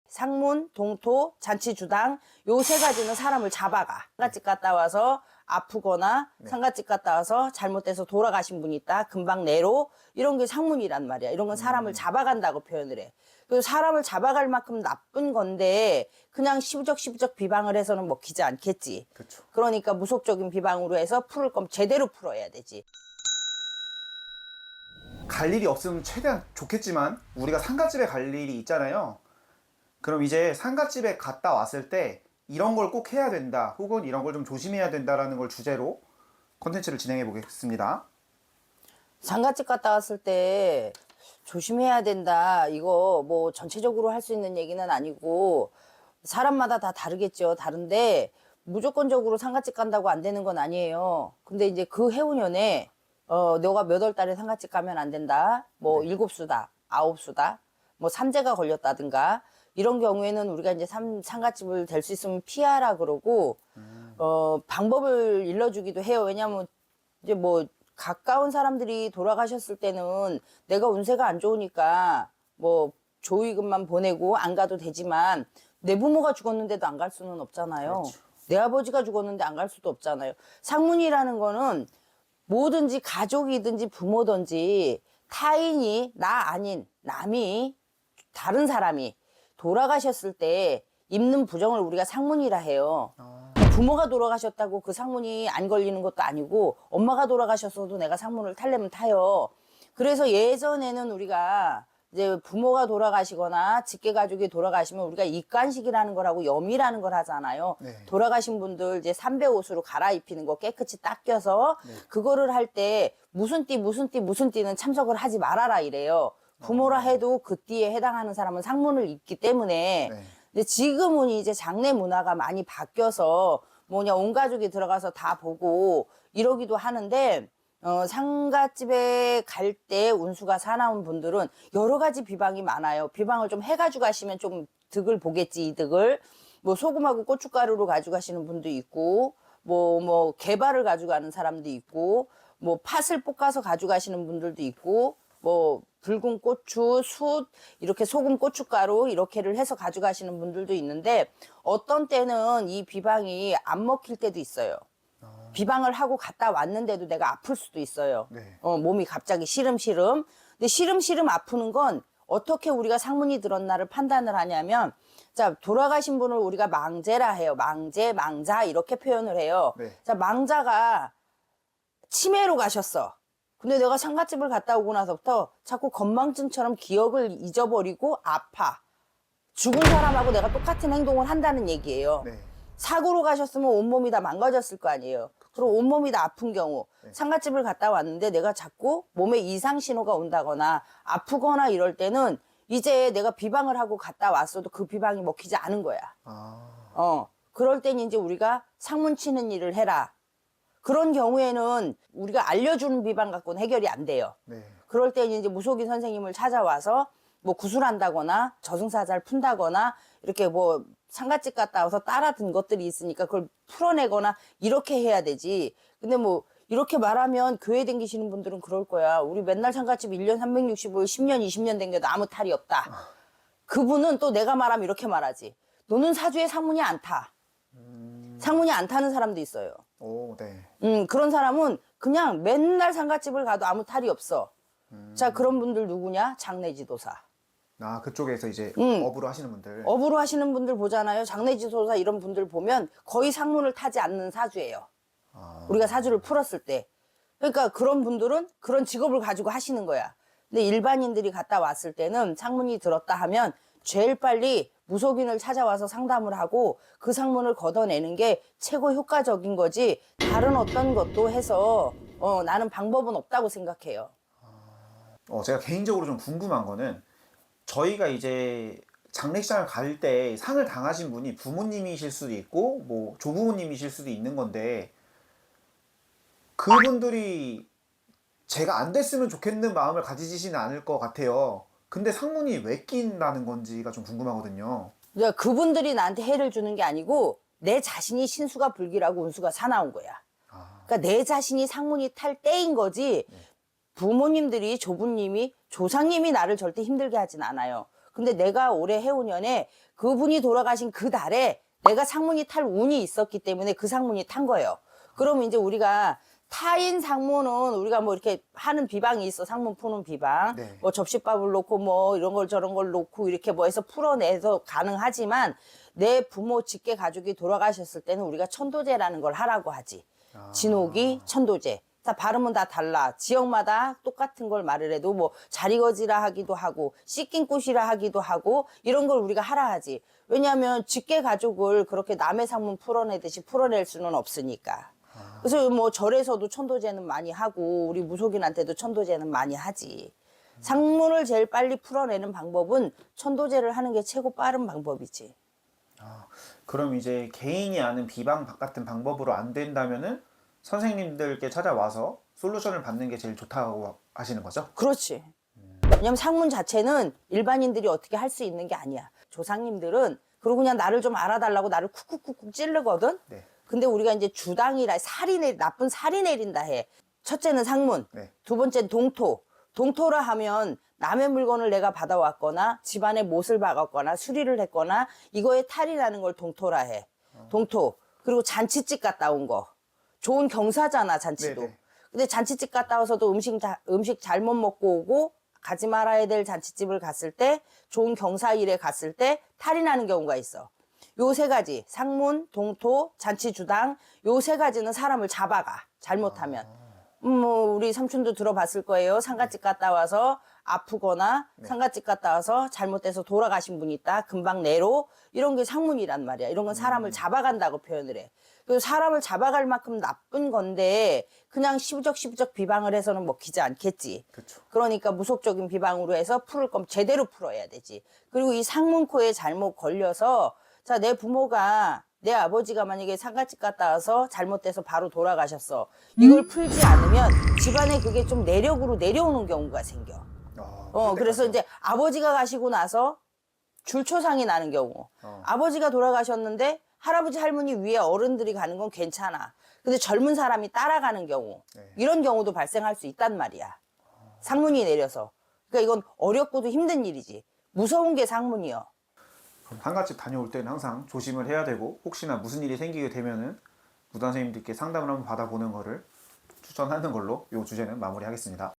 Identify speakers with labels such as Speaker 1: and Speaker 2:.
Speaker 1: 상문, 동토, 잔치주당 요 세 가지는 사람을 잡아가. 상갓집 갔다 와서 아프거나 상갓집 갔다 와서 잘못돼서 돌아가신 분이 있다. 금방 내로 이런 게 상문이란 말이야. 이런 건 사람을 잡아간다고 표현을 해. 그 사람을 잡아갈 만큼 나쁜 건데 그냥 시부적 비방을 해서는 먹히지 않겠지.
Speaker 2: 그렇죠.
Speaker 1: 그러니까 무속적인 비방으로 해서 풀을 거면 제대로 풀어야 되지.
Speaker 2: 갈 일이 없으면 최대한 좋겠지만 우리가 상갓집에 갈 일이 있잖아요. 그럼 이제 상갓집에 갔다 왔을 때 이런 걸 꼭 해야 된다 혹은 이런 걸 좀 조심해야 된다라는 걸 주제로 콘텐츠를 진행해 보겠습니다.
Speaker 1: 상갓집 갔다 왔을 때 조심해야 된다. 이거 뭐 전체적으로 할 수 있는 얘기는 아니고 사람마다 다 다르겠죠. 다른데 무조건적으로 상갓집 간다고 안 되는 건 아니에요. 근데 이제 그 해운년에 너가 몇 월 달에 상갓집 가면 안 된다. 뭐 일곱 수다, 아홉 수다, 뭐 삼재가 걸렸다든가 이런 경우에는 우리가 이제 상갓집을 될 수 있으면 피하라 그러고 방법을 일러주기도 해요. 왜냐하면 이제 뭐 가까운 사람들이 돌아가셨을 때는 내가 운세가 안 좋으니까 뭐 조의금만 보내고 안 가도 되지만 내 부모가 죽었는데도 안 갈 수는 없잖아요.
Speaker 2: 그렇죠.
Speaker 1: 내 아버지가 죽었는데 안 갈 수도 없잖아요. 상문이라는 거는 뭐든지 가족이든지 부모든지 타인이 나 아닌 남이 다른 사람이 돌아가셨을 때 입는 부정을 우리가 상문이라 해요. 부모가 돌아가셨다고 그 상문이 안 걸리는 것도 아니고 엄마가 돌아가셨어도 내가 상문을 타려면 타요. 그래서 예전에는 우리가 이제 부모가 돌아가시거나 직계가족이 돌아가시면 우리가 입관식이라는 거라고 염이라는 걸 하잖아요.
Speaker 2: 네.
Speaker 1: 돌아가신 분들 이제 삼배 옷으로 갈아입히는 거 깨끗이 닦여서 그거를 할 때 무슨 띠는 참석을 하지 말아라 이래요. 부모라 해도 그 띠에 해당하는 사람은 상문을 입기 때문에
Speaker 2: 네.
Speaker 1: 근데 지금은 이제 장례 문화가 많이 바뀌어서 뭐냐 온 가족이 들어가서 다 보고 이러기도 하는데 상갓집에 갈 때 운수가 사나운 분들은 여러 가지 비방이 많아요. 비방을 좀 해가지고 가시면 좀 득을 보겠지, 이득을. 뭐 소금하고 고춧가루로 가져가시는 분도 있고, 뭐 개발을 가져가는 사람도 있고, 뭐 팥을 볶아서 가져가시는 분들도 있고, 뭐 붉은 고추, 숯, 이렇게 소금, 고춧가루 이렇게를 해서 가져가시는 분들도 있는데 어떤 때는 이 비방이 안 먹힐 때도 있어요. 비방을 하고 갔다 왔는데도 내가 아플 수도 있어요.
Speaker 2: 네.
Speaker 1: 몸이 갑자기 시름시름. 근데 시름시름 아프는 건 어떻게 우리가 상문이 들었나를 판단을 하냐면 자 돌아가신 분을 우리가 망제라 해요. 망제, 망자 이렇게 표현을 해요.
Speaker 2: 네.
Speaker 1: 자 망자가 치매로 가셨어. 근데 내가 상갓집을 갔다 오고 나서부터 자꾸 건망증처럼 기억을 잊어버리고 아파. 죽은 사람하고 내가 똑같은 행동을 한다는 얘기예요.
Speaker 2: 네.
Speaker 1: 사고로 가셨으면 온몸이 다 망가졌을 거 아니에요. 그리고 온몸이 다 아픈 경우 상갓집을 갔다 왔는데 내가 자꾸 몸에 이상 신호가 온다거나 아프거나 이럴 때는 이제 내가 비방을 하고 갔다 왔어도 그 비방이 먹히지 않은 거야. 그럴 땐 이제 우리가 상문 치는 일을 해라. 그런 경우에는 우리가 알려주는 비방 갖고는 해결이 안 돼요.
Speaker 2: 네.
Speaker 1: 그럴 때는 이제 무속인 선생님을 찾아와서 뭐 구술한다거나 저승사자를 푼다거나 이렇게 뭐 상갓집 갔다 와서 따라든 것들이 있으니까 그걸 풀어내거나 이렇게 해야 되지. 근데 뭐 이렇게 말하면 교회 댕기시는 분들은 그럴 거야. 우리 맨날 상갓집 1년 365일 10년 20년 댕겨도 아무 탈이 없다. 그분은 또 내가 말하면 이렇게 말하지. 너는 사주에 상문이 안 타. 상문이 안 타는 사람도 있어요.
Speaker 2: 오, 네.
Speaker 1: 그런 사람은 그냥 맨날 상갓집을 가도 아무 탈이 없어. 자, 그런 분들 누구냐? 장례지도사.
Speaker 2: 아, 그쪽에서 이제 업으로 하시는 분들.
Speaker 1: 업으로 하시는 분들 보잖아요. 장례지도사 이런 분들 보면 거의 상문을 타지 않는 사주예요. 우리가 사주를 풀었을 때. 그러니까 그런 분들은 그런 직업을 가지고 하시는 거야. 근데 일반인들이 갔다 왔을 때는 상문이 들었다 하면 제일 빨리 무속인을 찾아와서 상담을 하고 그 상문을 걷어내는 게 최고 효과적인 거지 다른 어떤 것도 해서 나는 방법은 없다고 생각해요.
Speaker 2: 제가 개인적으로 좀 궁금한 거는 저희가 이제 장례식장을 갈 때 상을 당하신 분이 부모님이실 수도 있고 뭐 조부모님이실 수도 있는 건데 그분들이 제가 안 됐으면 좋겠는 마음을 가지시는 않을 것 같아요. 근데 상문이 왜 낀다는 건지가 좀 궁금하거든요.
Speaker 1: 그러니까 그분들이 나한테 해를 주는 게 아니고 내 자신이 신수가 불기라고 운수가 사나운 거야. 그러니까 내 자신이 상문이 탈 때인 거지 부모님들이 조부님이 조상님이 나를 절대 힘들게 하진 않아요. 근데 내가 올해 해운년에 그분이 돌아가신 그 달에 내가 상문이 탈 운이 있었기 때문에 그 상문이 탄 거예요. 그러면 이제 우리가 타인 상문은 우리가 뭐 이렇게 하는 비방이 있어. 상문 푸는 비방.
Speaker 2: 네.
Speaker 1: 뭐 접시밥을 놓고 뭐 이런 걸 저런 걸 놓고 이렇게 뭐 해서 풀어내서 가능하지만 내 부모 직계 가족이 돌아가셨을 때는 우리가 천도제라는 걸 하라고 하지. 진옥이 천도제. 다 발음은 다 달라. 지역마다 똑같은 걸 말을 해도 뭐 자리거지라 하기도 하고 씻긴 꽃이라 하기도 하고 이런 걸 우리가 하라 하지. 왜냐하면 직계 가족을 그렇게 남의 상문 풀어내듯이 풀어낼 수는 없으니까. 그래서 뭐 절에서도 천도제는 많이 하고 우리 무속인한테도 천도제는 많이 하지. 상문을 제일 빨리 풀어내는 방법은 천도제를 하는 게 최고 빠른 방법이지.
Speaker 2: 그럼 이제 개인이 아는 비방 같은 방법으로 안 된다면은 선생님들께 찾아와서 솔루션을 받는 게 제일 좋다고 하시는 거죠?
Speaker 1: 그렇지. 왜냐면 상문 자체는 일반인들이 어떻게 할 수 있는 게 아니야. 조상님들은 그리고 그냥 나를 좀 알아달라고 나를 쿡쿡쿡쿡 찌르거든.
Speaker 2: 네.
Speaker 1: 근데 우리가 이제 주당이라 나쁜 살이 내린다 해. 첫째는 상문,
Speaker 2: 네.
Speaker 1: 두 번째는 동토. 동토라 하면 남의 물건을 내가 받아왔거나 집안에 못을 박았거나 수리를 했거나 이거에 탈이 나는 걸 동토라 해. 동토. 그리고 잔치집 갔다 온 거. 좋은 경사잖아, 잔치도.
Speaker 2: 네네.
Speaker 1: 근데 잔치집 갔다 와서도 음식 잘못 먹고 오고 가지 말아야 될 잔치집을 갔을 때 좋은 경사일에 갔을 때 탈이 나는 경우가 있어. 요 세 가지 상문, 동토, 잔치주당 요 세 가지는 사람을 잡아가 잘못하면. 뭐 우리 삼촌도 들어봤을 거예요. 상갓집 갔다 와서 아프거나 상갓집 갔다 와서 잘못돼서 돌아가신 분이 있다. 금방 내로 이런 게 상문이란 말이야. 이런 건 사람을 잡아간다고 표현을 해. 그래서 사람을 잡아갈 만큼 나쁜 건데 그냥 시부적 비방을 해서는 먹히지 않겠지.
Speaker 2: 그렇죠.
Speaker 1: 그러니까 무속적인 비방으로 해서 풀을 거면 제대로 풀어야 되지. 그리고 이 상문코에 잘못 걸려서 자, 내 부모가 내 아버지가 만약에 상갓집 갔다 와서 잘못돼서 바로 돌아가셨어. 이걸 풀지 않으면 집안에 그게 좀 내력으로 내려오는 경우가 생겨. 그래서 이제 아버지가 가시고 나서 줄초상이 나는 경우. 아버지가 돌아가셨는데 할아버지 할머니 위에 어른들이 가는 건 괜찮아. 근데 젊은 사람이 따라가는 경우.
Speaker 2: 네.
Speaker 1: 이런 경우도 발생할 수 있단 말이야. 상문이 내려서. 그러니까 이건 어렵고도 힘든 일이지. 무서운 게 상문이요.
Speaker 2: 그럼 상갓집 다녀올 때는 항상 조심을 해야 되고 혹시나 무슨 일이 생기게 되면은 무당 선생님들께 상담을 한번 받아보는 거를 추천하는 걸로 이 주제는 마무리하겠습니다.